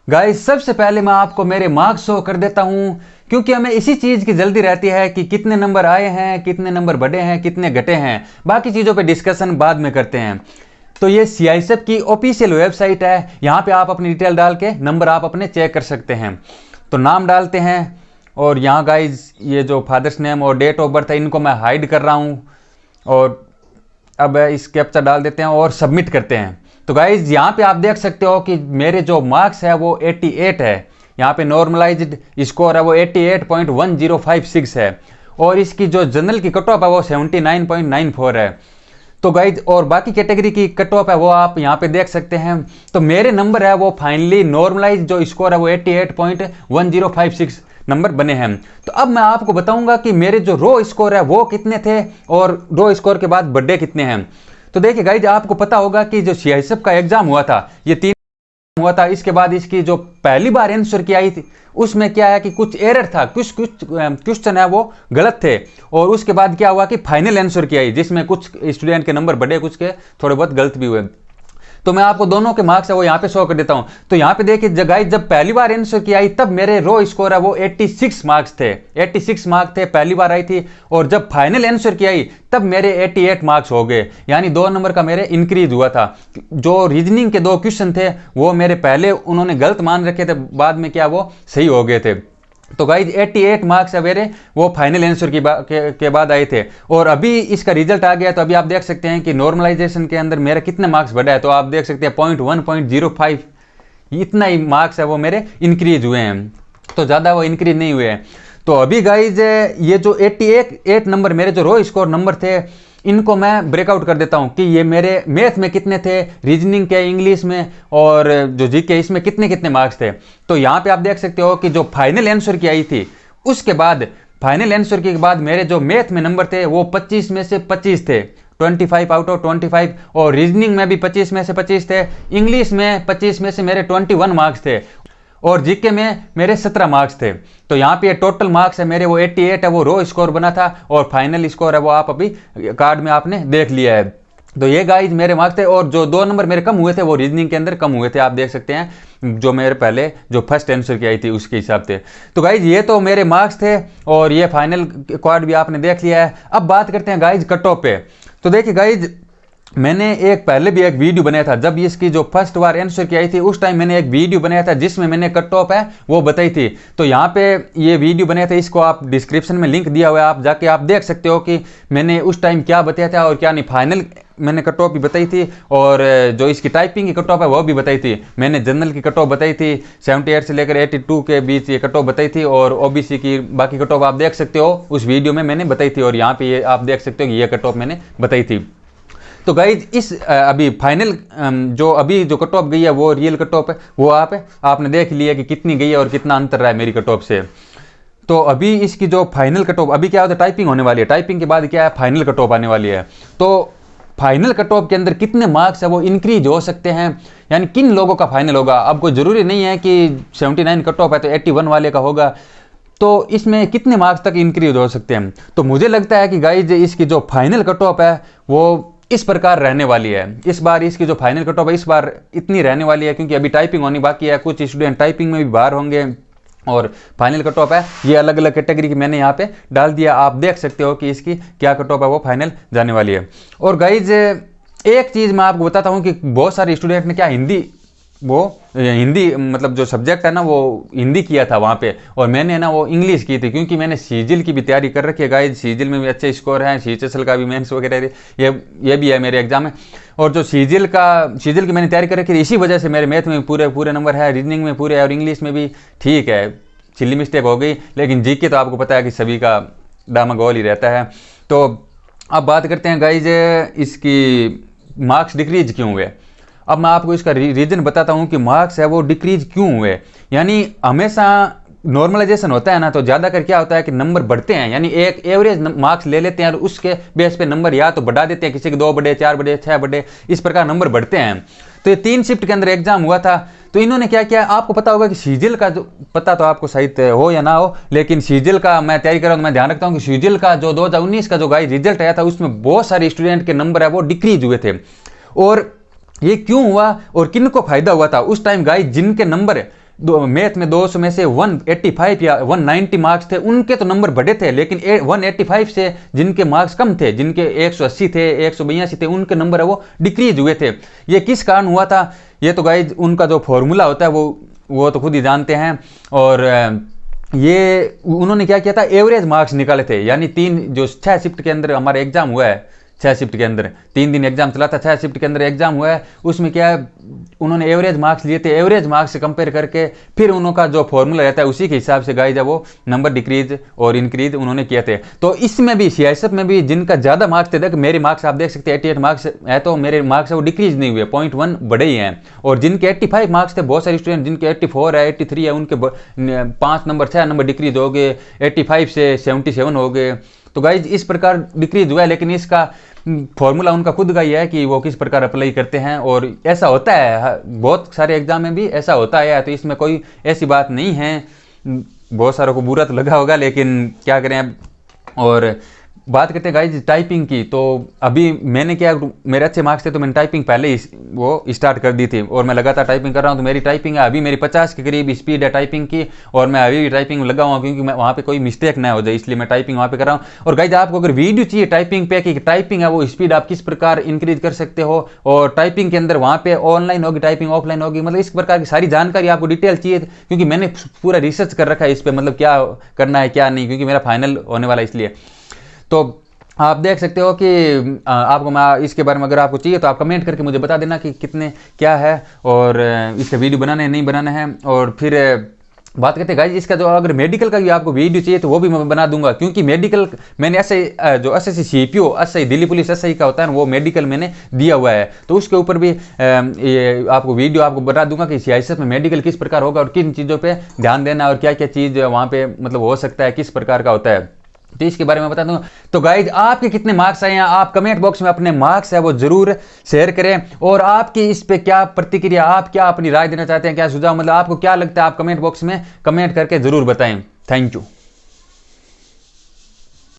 Guys सबसे पहले मैं आपको मेरे मार्क्स शो कर देता हूं, क्योंकि हमें इसी चीज की जल्दी रहती है कि कितने नंबर आए हैं, कितने नंबर बढ़े हैं, कितने घटे हैं। बाकी चीजों पे डिस्कशन बाद में करते हैं। तो ये सीआईएसएफ की ऑफिशियल वेबसाइट है। यहाँ पे आप अपनी डिटेल डाल के नंबर आप अपने चेक कर सकते हैं। तो नाम डालते हैं और यहाँ गाइज ये जो फादर्स नेम और डेट ऑफ बर्थ है इनको मैं हाइड कर रहा हूँ। और अब इस कैप्चा डाल देते हैं और सबमिट करते हैं। तो गाइज यहाँ पे आप देख सकते हो कि मेरे जो मार्क्स है वो 88 है। यहाँ पे नॉर्मलाइज्ड स्कोर है वो 88.1056 है और इसकी जो जनरल की कट ऑफ है वो 79.94 है। तो गाइज और बाकी कैटेगरी की कट ऑफ है वो आप यहाँ पे देख सकते हैं। तो मेरे नंबर है वो फाइनली नॉर्मलाइज जो स्कोर है वो 88.1056 नंबर बने हैं। तो अब मैं आपको बताऊंगा कि मेरे जो रो स्कोर है वो कितने थे और रो स्कोर के बाद बर्थडे कितने हैं। तो देखिए गाइज आपको पता होगा कि जो सीआईएसएफ का एग्जाम हुआ था ये 3 हुआ था। इसके बाद इसकी जो पहली बार आंसर की आई थी उसमें क्या है कि कुछ एरर था, कुछ क्वेश्चन है वो गलत थे। और उसके बाद क्या हुआ कि फाइनल आंसर की आई जिसमें कुछ स्टूडेंट के नंबर बढ़े, कुछ के थोड़े बहुत गलत भी हुए। तो मैं आपको दोनों के मार्क्स है वो यहाँ पे शो कर देता हूँ। तो यहाँ पे देखिए गाइस जब पहली बार आंसर की आई तब मेरे रो स्कोर है वो 86 मार्क्स थे। 86 मार्क्स थे पहली बार आई थी। और जब फाइनल आंसर की आई तब मेरे 88 मार्क्स हो गए, यानी 2 नंबर का मेरे इंक्रीज हुआ था। जो रीजनिंग के 2 क्वेश्चन थे वो मेरे पहले उन्होंने गलत मान रखे थे, बाद में क्या वो सही हो गए थे। तो गाइज 88 मार्क्स है मेरे वो फाइनल आंसर के बाद आए थे। और अभी इसका रिजल्ट आ गया। तो अभी आप देख सकते हैं कि नॉर्मलाइजेशन के अंदर मेरा कितने मार्क्स बढ़ा है। तो आप देख सकते हैं 0.1.05 इतना ही मार्क्स है वो मेरे इंक्रीज हुए हैं, तो ज़्यादा वो इंक्रीज नहीं हुए हैं। तो अभी गाइज ये जो 88 नंबर मेरे जो रो स्कोर नंबर थे इनको मैं ब्रेकआउट कर देता हूं कि ये मेरे मैथ में कितने थे, रीजनिंग के, इंग्लिश में और जो जीके इसमें कितने कितने मार्क्स थे। तो यहाँ पे आप देख सकते हो कि जो फाइनल आंसर की आई थी उसके बाद फाइनल आंसर के बाद मेरे जो मैथ में नंबर थे वो 25 में से 25 थे, 25 आउट ऑफ 25। और रीजनिंग में भी 25 में से 25 थे। इंग्लिश में 25 में से मेरे 21 मार्क्स थे और जीके में मेरे 17 मार्क्स थे। तो यहाँ पे टोटल मार्क्स है मेरे वो 88 है, वो रो स्कोर बना था। और फाइनल स्कोर है वो आप अभी कार्ड में आपने देख लिया है। तो ये गाइज मेरे मार्क्स थे। और जो 2 नंबर मेरे कम हुए थे वो रीजनिंग के अंदर कम हुए थे, आप देख सकते हैं जो मेरे पहले जो फर्स्ट आंसर की आई थी उसके हिसाब से। तो गाइज ये तो मेरे मार्क्स थे और ये फाइनल कार्ड भी आपने देख लिया है। अब बात करते हैं गाइज कट ऑफ पे। तो देखिए गाइज मैंने पहले भी एक वीडियो बनाया था जब इसकी जो फर्स्ट बार आंसर की आई थी उस टाइम मैंने एक वीडियो बनाया था जिसमें मैंने कट ऑफ है वो बताई थी। तो यहाँ पे ये वीडियो बनाया था, इसको आप डिस्क्रिप्शन में लिंक दिया हुआ है, आप जाके आप देख सकते हो कि मैंने उस टाइम क्या बताया था और क्या नहीं। फाइनल मैंने कट ऑफ भी बताई थी और जो इसकी टाइपिंग की कट ऑफ है वो भी बताई थी। मैंने जनरल की कट ऑफ बताई थी 78 से लेकर 82 के बीच ये कट ऑफ बताई थी। और ओबीसी की बाकी कट ऑफ आप देख सकते हो उस वीडियो में मैंने बताई थी। और यहाँ पे ये आप देख सकते हो कि ये कट ऑफ मैंने बताई थी। तो गाइज इस अभी फाइनल जो कट ऑफ गई है वो रियल कट ऑफ है वो आपने देख लिया कि कितनी गई है और कितना अंतर रहा है मेरी कट ऑफ से। तो अभी इसकी जो फाइनल कट ऑफ अभी क्या होता है, टाइपिंग होने वाली है, टाइपिंग के बाद क्या है फाइनल कट ऑफ आने वाली है। तो फाइनल कट ऑफ के अंदर कितने मार्क्स है वो इंक्रीज हो सकते हैं, यानी किन लोगों का फाइनल होगा। अब कोई जरूरी नहीं है कि 79 कट ऑफ है तो 81 वाले का होगा। तो इसमें कितने मार्क्स तक इंक्रीज हो सकते हैं। तो मुझे लगता है कि गाइज इसकी जो फाइनल कट ऑफ है वो इस प्रकार रहने वाली है। इस बार इसकी जो फाइनल कट ऑफ है इस बार इतनी रहने वाली है, क्योंकि अभी टाइपिंग होनी बाकी है, कुछ स्टूडेंट टाइपिंग में भी बाहर होंगे। और फाइनल कट ऑफ है ये अलग अलग कैटेगरी की मैंने यहाँ पे डाल दिया, आप देख सकते हो कि इसकी क्या कट ऑफ है वो फाइनल जाने वाली है। और गाइज एक चीज़ मैं आपको बताता हूँ कि बहुत सारे स्टूडेंट ने क्या हिंदी मतलब जो सब्जेक्ट है ना वो हिंदी किया था वहाँ पे, और मैंने ना वो इंग्लिश की थी, क्योंकि मैंने सीजिल की भी तैयारी कर रखी है गाइज। सीजिल में भी अच्छे स्कोर हैं, सीएचएसएल का भी मेंस वगैरह ये भी है मेरे एग्जाम में। और जो सीजिल की मैंने तैयारी कर रखी थी, इसी वजह से मेरे मैथ में पूरे नंबर है, रीजनिंग में पूरे है और इंग्लिश में भी ठीक है, चिल्ली मिस्टेक हो गई। लेकिन जीके तो आपको पता है कि सभी का डामाडोल ही रहता है। तो अब बात करते हैं गाइज इसकी मार्क्स डिक्रीज क्यों हुए। अब मैं आपको इसका रीजन बताता हूं कि मार्क्स है वो डिक्रीज क्यों हुए। यानी हमेशा नॉर्मलाइजेशन होता है ना, तो ज़्यादा कर क्या होता है कि नंबर बढ़ते हैं, यानी एक एवरेज मार्क्स ले लेते हैं और उसके बेस पे नंबर या तो बढ़ा देते हैं, किसी के 2 बढ़े, 4 बढ़े, 6 बढ़े, इस प्रकार नंबर बढ़ते हैं। तो ये 3 शिफ्ट के अंदर एग्जाम हुआ था। तो इन्होंने क्या किया, आपको पता होगा कि सीजिल का जो पता तो आपको शायद हो या ना हो, लेकिन सीजिल का मैं तैयारी कर रहा हूँ, मैं ध्यान रखता हूँ कि सीजिल का जो 2019 का जो गाइस रिजल्ट आया था उसमें बहुत सारे स्टूडेंट के नंबर है वो डिक्रीज हुए थे। और ये क्यों हुआ और किन को फायदा हुआ था उस टाइम गाइस, जिनके नंबर मैथ में 200 में से 185 या 190 मार्क्स थे, उनके तो नंबर बड़े थे, लेकिन 185 से जिनके मार्क्स कम थे, जिनके 180 थे, 182 थे, उनके नंबर है वो डिक्रीज हुए थे। ये किस कारण हुआ था? ये तो गाइज उनका जो फॉर्मूला होता है वो तो खुद ही जानते हैं। और ये उन्होंने क्या किया था, एवरेज मार्क्स निकाले थे, यानी 6 शिफ्ट के अंदर हमारा एग्जाम हुआ है, 6 शिफ्ट के अंदर 3 दिन एग्जाम चला था, 6 शिफ्ट के अंदर एग्जाम हुआ है, उसमें क्या है उन्होंने एवरेज मार्क्स लिए थे, एवरेज मार्क्स से कंपेयर करके फिर उनका जो फॉर्मूला रहता है उसी के हिसाब से गाइज वो नंबर डिक्रीज और इंक्रीज उन्होंने किए थे। तो इसमें भी सीआईएसएफ में भी जिनका ज़्यादा मार्क्स थे, देख मेरे मार्क्स आप देख सकते हैं 88 मार्क्स है, तो मेरे मार्क्स है वो डिक्रीज नहीं हुए, 0.1 बढ़े ही हैं। और जिनके 85 मार्क्स थे, बहुत सारे स्टूडेंट जिनके 84 है, 83 है, उनके 5 नंबर 6 नंबर डिक्रीज हो गए, 85 से 77 हो गए। तो गाइज इस प्रकार डिक्रीज हुआ है, लेकिन इसका फॉर्मूला उनका खुद का ही है कि वो किस प्रकार अप्लाई करते हैं, और ऐसा होता है बहुत सारे एग्जाम में भी ऐसा होता है, तो इसमें कोई ऐसी बात नहीं है। बहुत सारों को बुरा तो लगा होगा, लेकिन क्या करें अब। और बात करते हैं गाइज टाइपिंग की, तो अभी मैंने क्या, मेरे अच्छे मार्क्स थे तो मैंने टाइपिंग पहले ही वो स्टार्ट कर दी थी, और मैं लगातार टाइपिंग कर रहा हूँ। तो मेरी टाइपिंग है अभी मेरी 50 के करीब स्पीड है टाइपिंग की, और मैं अभी भी टाइपिंग लगा हुआ, क्योंकि मैं वहाँ पे कोई मिस्टेक ना हो जाए, इसलिए मैं टाइपिंग वहाँ पे कर रहा हूँ। और गाइज आपको अगर वीडियो चाहिए टाइपिंग पे कि टाइपिंग है वो स्पीड आप किस प्रकार इंक्रीज कर सकते हो, और टाइपिंग के अंदर वहाँ पे ऑनलाइन होगी टाइपिंग, ऑफलाइन होगी, मतलब इस प्रकार की सारी जानकारी आपको डिटेल चाहिए, क्योंकि मैंने पूरा रिसर्च कर रखा है इस पर, मतलब क्या करना है क्या नहीं, क्योंकि मेरा फाइनल होने वाला है इसलिए। तो आप देख सकते हो कि आपको मैं इसके बारे में अगर आपको चाहिए तो आप कमेंट करके मुझे बता देना कि कितने क्या है, और इसका वीडियो बनाना है नहीं बनाना है। और फिर बात करते हैं गाइस इसका, जो अगर मेडिकल का भी आपको वीडियो चाहिए तो वो भी मैं बना दूंगा, क्योंकि मेडिकल मैंने ऐसे जो SSC CPO SI Delhi police SI का होता है वो मेडिकल मैंने दिया हुआ है, तो उसके ऊपर भी ये आपको वीडियो आपको बता दूंगा कि सीआईएसएफ में मेडिकल किस प्रकार होगा और किन चीज़ों पर ध्यान देना और क्या क्या चीज़ वहाँ पे मतलब हो सकता है, किस प्रकार का होता है, तो इसके बारे में बता दूंगा। तो गाइज आपके कितने मार्क्स आए हैं, आप कमेंट बॉक्स में अपने मार्क्स है वो जरूर शेयर करें, और आपकी इस पे क्या प्रतिक्रिया, आप क्या अपनी राय देना चाहते हैं, क्या सुझाव, मतलब आपको क्या लगता है, आप कमेंट बॉक्स में कमेंट करके जरूर बताएं। Thank you.